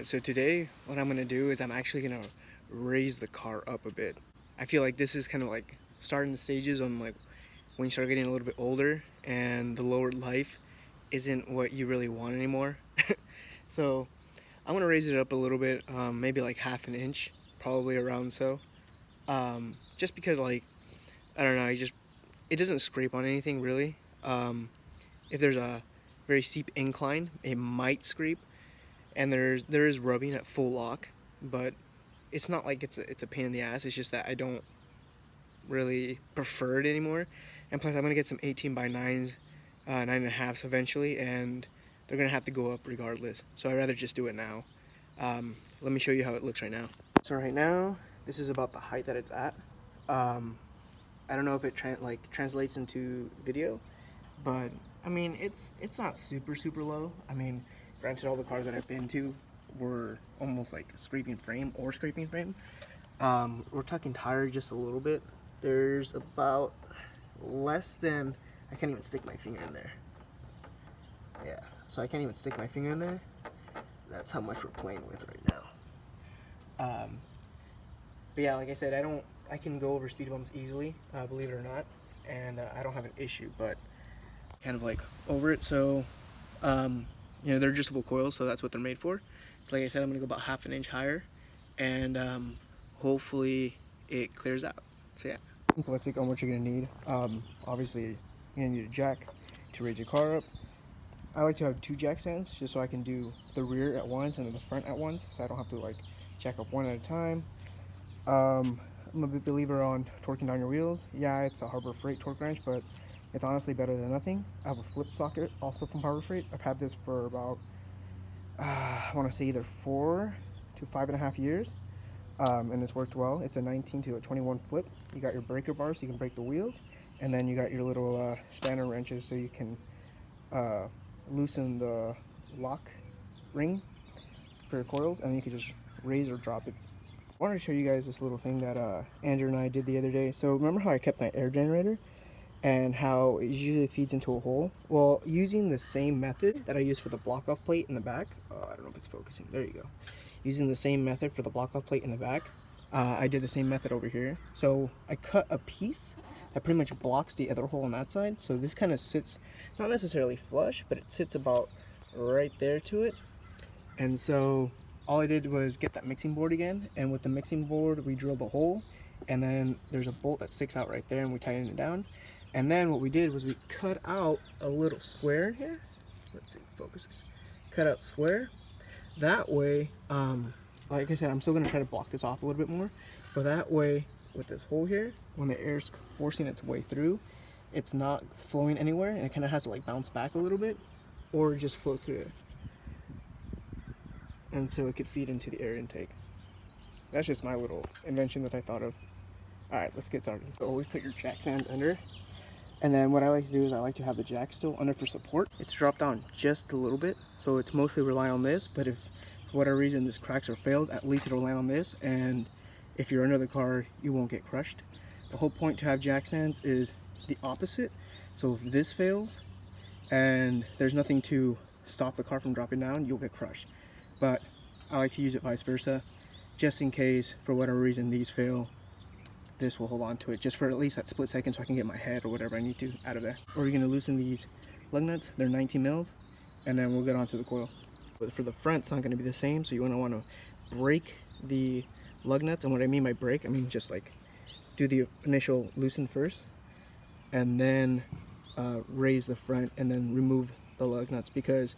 Alright, so today what I'm going to do is I'm actually going to raise the car up a bit. I feel like this is kind of like starting the stages on like when you start getting a little bit older and the lower life isn't what you really want anymore. So I'm going to raise it up a little bit, maybe like half an inch, probably around so. Just because like, I don't know, it doesn't scrape on anything really. If there's a very steep incline, it might scrape. And there is rubbing at full lock, but it's not like it's a pain in the ass. It's just that I don't really prefer it anymore. And plus, I'm gonna get some 18x9s, 9.5s eventually, and they're gonna have to go up regardless. So I'd rather just do it now. Let me show you how it looks right now. So right now, this is about the height that it's at. I don't know if it translates into video, but I mean it's not super low. I mean, granted, all the cars that I've been to were almost like scraping frame. We're tucking tire just a little bit. There's about less than, I can't even stick my finger in there. Yeah, so I can't even stick my finger in there. That's how much we're playing with right now. But yeah, like I said, I can go over speed bumps easily, believe it or not, and I don't have an issue, but kind of like over it. So you know, they're adjustable coils, so that's what they're made for. So like I said, I'm gonna go about half an inch higher, and hopefully it clears out. So yeah. Simplistic on what you're gonna need. Obviously, you're gonna need a jack to raise your car up. I like to have 2 jack stands just so I can do the rear at once and then the front at once, so I don't have to like jack up one at a time. I'm a big believer on torquing down your wheels. Yeah, it's a Harbor Freight torque wrench, but it's honestly better than nothing. I have a flip socket also from Harbor Freight. I've had this for about, I want to say either 4 to 5.5 years, and it's worked well. It's a 19 to a 21 flip. You got your breaker bars so you can break the wheels, and then you got your little spanner wrenches so you can loosen the lock ring for your coils, and then you can just raise or drop it. I wanted to show you guys this little thing that Andrew and I did the other day. So remember how I kept my air generator and how it usually feeds into a hole? Well, using the same method that I used for the block-off plate in the back, I don't know if it's focusing, there you go. Using the same method for the block-off plate in the back, I did the same method over here. So I cut a piece that pretty much blocks the other hole on that side. So this kind of sits, not necessarily flush, but it sits about right there to it. And so all I did was get that mixing board again, and with the mixing board we drilled a hole, and then there's a bolt that sticks out right there, and we tightened it down. And then what we did was we cut out a little square in here. Let's see, focuses. Cut out square. That way, like I said, I'm still gonna try to block this off a little bit more, but that way, with this hole here, when the air's forcing its way through, it's not flowing anywhere, and it kind of has to like bounce back a little bit, or just flow through it. And so it could feed into the air intake. That's just my little invention that I thought of. Alright, let's get started. So always put your jack stands under. And then what I like to do is I like to have the jack still under for support. It's dropped down just a little bit, so it's mostly relying on this, but if for whatever reason this cracks or fails, at least it'll land on this, and if you're under the car, you won't get crushed. The whole point to have jack stands is the opposite. So if this fails and there's nothing to stop the car from dropping down, you'll get crushed. But I like to use it vice versa, just in case for whatever reason these fail. This will hold on to it just for at least that split second so I can get my head or whatever I need to out of there. We're going to loosen these lug nuts. They're 19 mils, and then we'll get onto the coil. But for the front, it's not going to be the same, so you want to break the lug nuts. And what I mean by break, I mean just like do the initial loosen first, and then raise the front, and then remove the lug nuts, because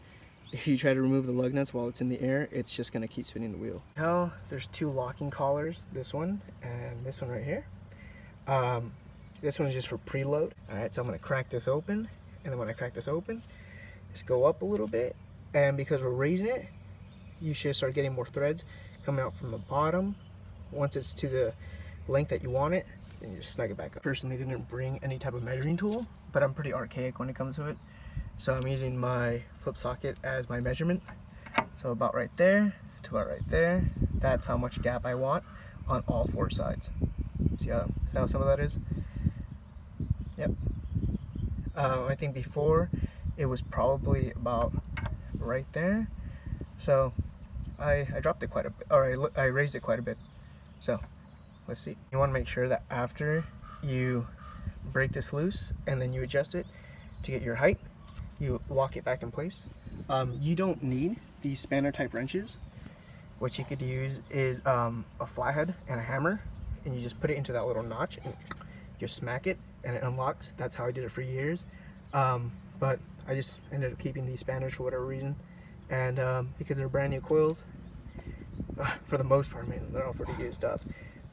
if you try to remove the lug nuts while it's in the air, it's just going to keep spinning the wheel. Now there's 2 locking collars, this one and this one right here. This one is just for preload. Alright, so I'm going to crack this open, and then when I crack this open, just go up a little bit, and because we're raising it, you should start getting more threads coming out from the bottom. Once it's to the length that you want it, then you just snug it back up. Personally didn't bring any type of measuring tool, but I'm pretty archaic when it comes to it. So I'm using my flip socket as my measurement. So about right there to about right there. That's how much gap I want on all 4 sides. See how some of that is? Yep. I think before it was probably about right there. So I dropped it quite a bit, or I raised it quite a bit. So let's see. You want to make sure that after you break this loose and then you adjust it to get your height, you lock it back in place. You don't need these spanner type wrenches. What you could use is a flathead and a hammer, and you just put it into that little notch and you smack it and it unlocks. That's how I did it for years. But I just ended up keeping these spanners for whatever reason, and because they're brand new coils, for the most part, man, they're all pretty used up.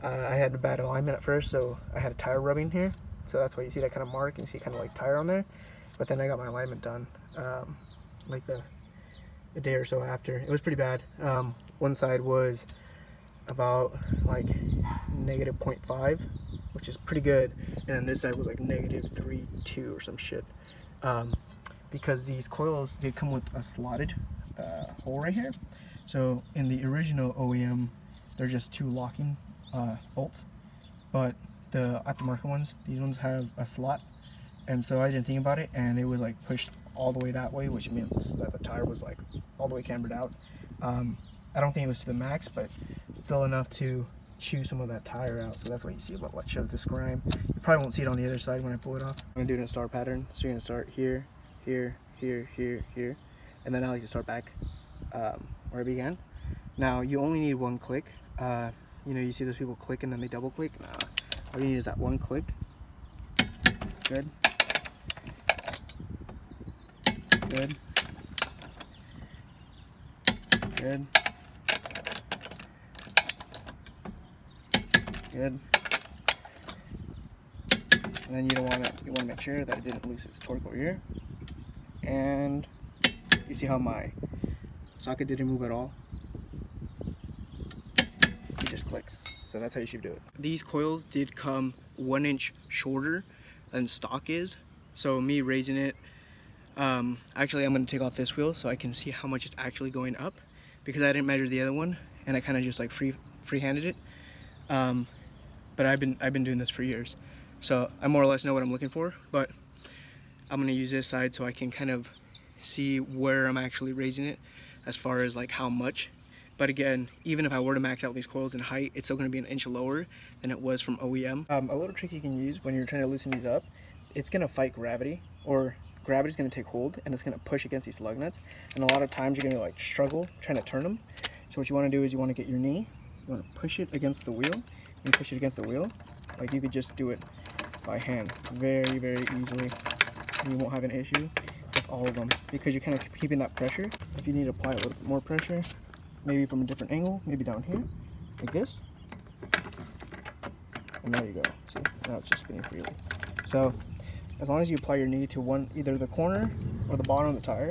I had a bad alignment at first, so I had a tire rubbing here, so that's why you see that kind of mark, and you see kind of like tire on there. But then I got my alignment done like a day or so after. It was pretty bad. One side was about like negative 0.5, which is pretty good, and then this side was like negative 3.2 or some shit. Because these coils did come with a slotted hole right here. So in the original OEM, they're just two locking bolts, but the aftermarket ones, these ones have a slot, and so I didn't think about it, and it was like pushed all the way that way, which means that the tire was like all the way cambered out. I don't think it was to the max, but still enough to chew some of that tire out. So that's what you see about what showed this grime. You probably won't see it on the other side when I pull it off. I'm gonna do it in a star pattern. So you're gonna start here, here, here, here, here, and then I like to start back where I began. Now you only need one click. You know, you see those people click and then they double click. Nah, all you need is that one click. Good. Good. Good. Good. And then you want to make sure that it didn't lose its torque over here. And you see how my socket didn't move at all? It just clicks. So that's how you should do it. These coils did come 1 inch shorter than stock is. So me raising it, actually I'm going to take off this wheel so I can see how much it's actually going up, because I didn't measure the other one and I kind of just like free-handed it. But I've been doing this for years, so I more or less know what I'm looking for. But I'm gonna use this side so I can kind of see where I'm actually raising it as far as like how much. But again, even if I were to max out these coils in height, it's still gonna be an inch lower than it was from OEM. A little trick you can use when you're trying to loosen these up, it's gonna fight gravity, or gravity's gonna take hold and it's gonna push against these lug nuts. And a lot of times you're gonna like struggle trying to turn them. So what you wanna do is you wanna get your knee, you wanna push it against the wheel. You push it against the wheel, like you could just do it by hand very, very easily, and you won't have an issue with all of them, because you're kind of keeping that pressure. If you need to apply a little bit more pressure, maybe from a different angle, maybe down here, like this, and there you go. See, now it's just spinning freely. So as long as you apply your knee to either the corner or the bottom of the tire,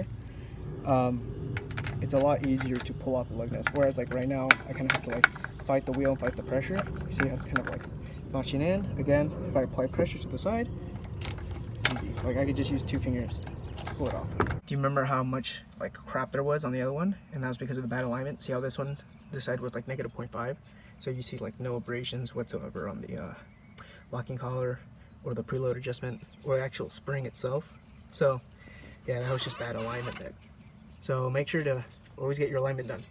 it's a lot easier to pull out the lug nuts. Whereas like right now, I kind of have to like fight the wheel and fight the pressure. You see how it's kind of like notching in. Again, if I apply pressure to the side, easy. Like I could just use 2 fingers to pull it off. Do you remember how much like crap there was on the other one? And that was because of the bad alignment. See how this side was like negative 0.5. So you see like no abrasions whatsoever on the locking collar or the preload adjustment or the actual spring itself. So yeah, that was just bad alignment there. So make sure to always get your alignment done.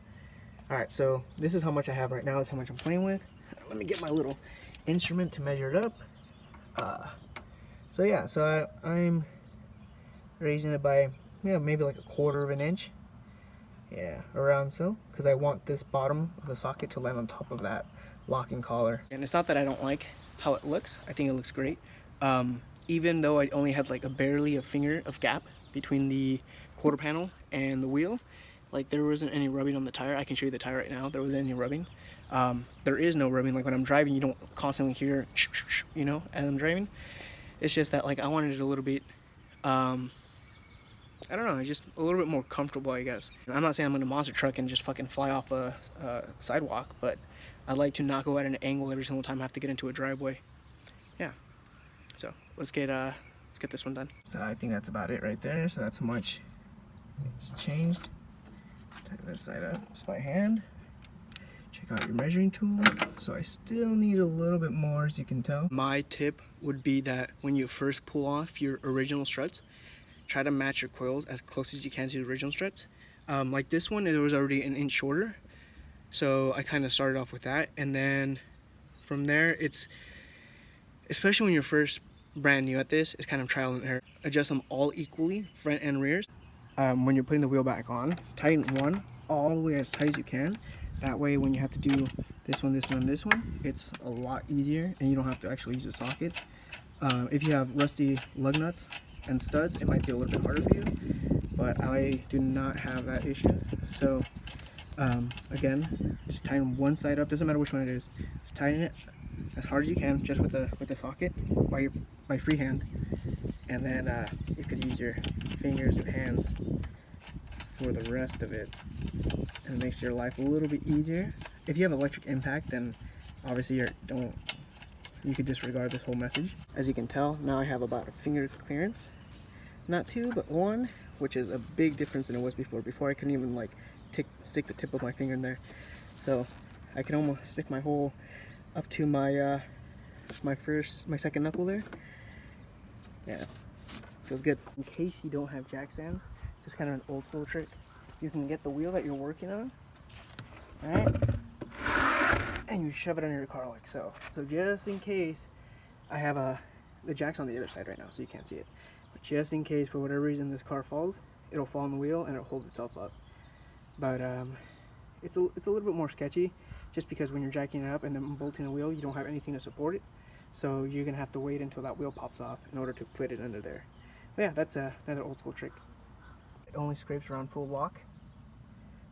Alright, so this is how much I have right now. This is how much I'm playing with. Let me get my little instrument to measure it up. So yeah, so I'm raising it by maybe like 1/4 of an inch. Yeah, around so. Because I want this bottom of the socket to land on top of that locking collar. And it's not that I don't like how it looks. I think it looks great. Even though I only have like barely a finger of gap between the quarter panel and the wheel, like there wasn't any rubbing on the tire. I can show you the tire right now. There wasn't any rubbing. There is no rubbing. Like when I'm driving, you don't constantly hear, you know, as I'm driving. It's just that like I wanted it a little bit, I don't know, just a little bit more comfortable, I guess. I'm not saying I'm in a monster truck and just fucking fly off a sidewalk, but I like to not go at an angle every single time I have to get into a driveway. Yeah. So let's get this one done. So I think that's about it right there. So that's how much it's changed. Tighten this side up just by hand. Check out your measuring tool. So I still need a little bit more, as you can tell. My tip would be that when you first pull off your original struts, try to match your coils as close as you can to the original struts. Like this one, it was already an inch shorter, So I kind of started off with that, and then from there, it's, especially when you're first brand new at this, it's kind of trial and error. Adjust them all equally, front and rears. When you're putting the wheel back on, tighten one all the way as tight as you can. That way when you have to do this one, this one, this one, it's a lot easier and you don't have to actually use the socket. If you have rusty lug nuts and studs, it might be a little bit harder for you, but I do not have that issue. So again, just tighten one side up, doesn't matter which one it is, just tighten it as hard as you can, just with the socket by free hand, and then you could use your fingers and hands for the rest of it, and it makes your life a little bit easier. If you have electric impact, then obviously you could disregard this whole message. As you can tell, now I have about a finger clearance, not two but one, which is a big difference than it was before. Before I couldn't even like stick the tip of my finger in there, so I can almost stick my whole up to my my second knuckle there. Yeah, feels good. In case you don't have jack stands, just kind of an old school trick. You can get the wheel that you're working on, alright, and you shove it under your car like so. So just in case, I have the jack's on the other side right now, so you can't see it. But just in case, for whatever reason, this car falls, it'll fall on the wheel and it'll hold itself up. But it's a little bit more sketchy, just because when you're jacking it up and then bolting the wheel, you don't have anything to support it. So you're gonna have to wait until that wheel pops off in order to put it under there. But yeah, that's another old school trick. It only scrapes around full lock.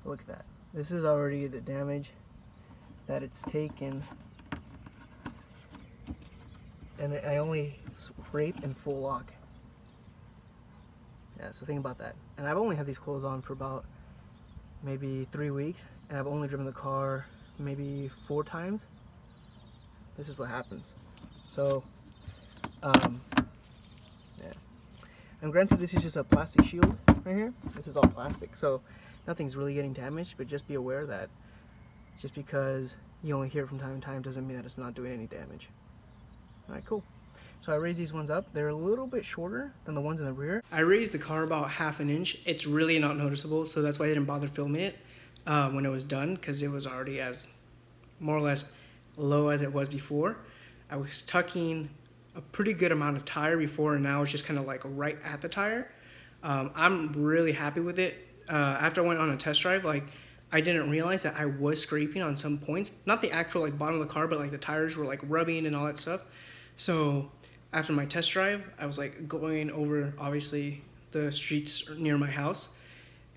Look at that. This is already the damage that it's taken, and I only scrape in full lock. Yeah, so think about that. And I've only had these clothes on for about maybe 3 weeks, and I've only driven the car maybe 4 times. This is what happens. So yeah, and granted, this is just a plastic shield right here. This is all plastic, so nothing's really getting damaged, but just be aware that just because you only hear it from time to time doesn't mean that it's not doing any damage. Alright, cool. So I raised these ones up. They're a little bit shorter than the ones in the rear. I raised the car about 1/2 inch. It's really not noticeable, so that's why I didn't bother filming it when it was done, because it was already as more or less low as it was before. I was tucking a pretty good amount of tire before, and now it's just kind of like right at the tire. I'm really happy with it. After I went on a test drive, like, I didn't realize that I was scraping on some points. Not the actual like bottom of the car, but like the tires were like rubbing and all that stuff. So after my test drive, I was like going over obviously the streets near my house,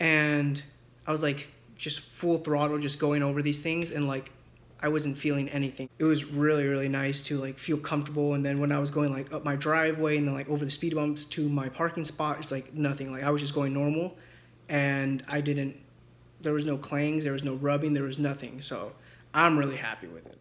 and I was like just full throttle, just going over these things, and like I wasn't feeling anything. It was really, really nice to like feel comfortable. And then when I was going like up my driveway and then like over the speed bumps to my parking spot, it's like nothing. Like I was just going normal, and there was no clangs, there was no rubbing, there was nothing. So I'm really happy with it.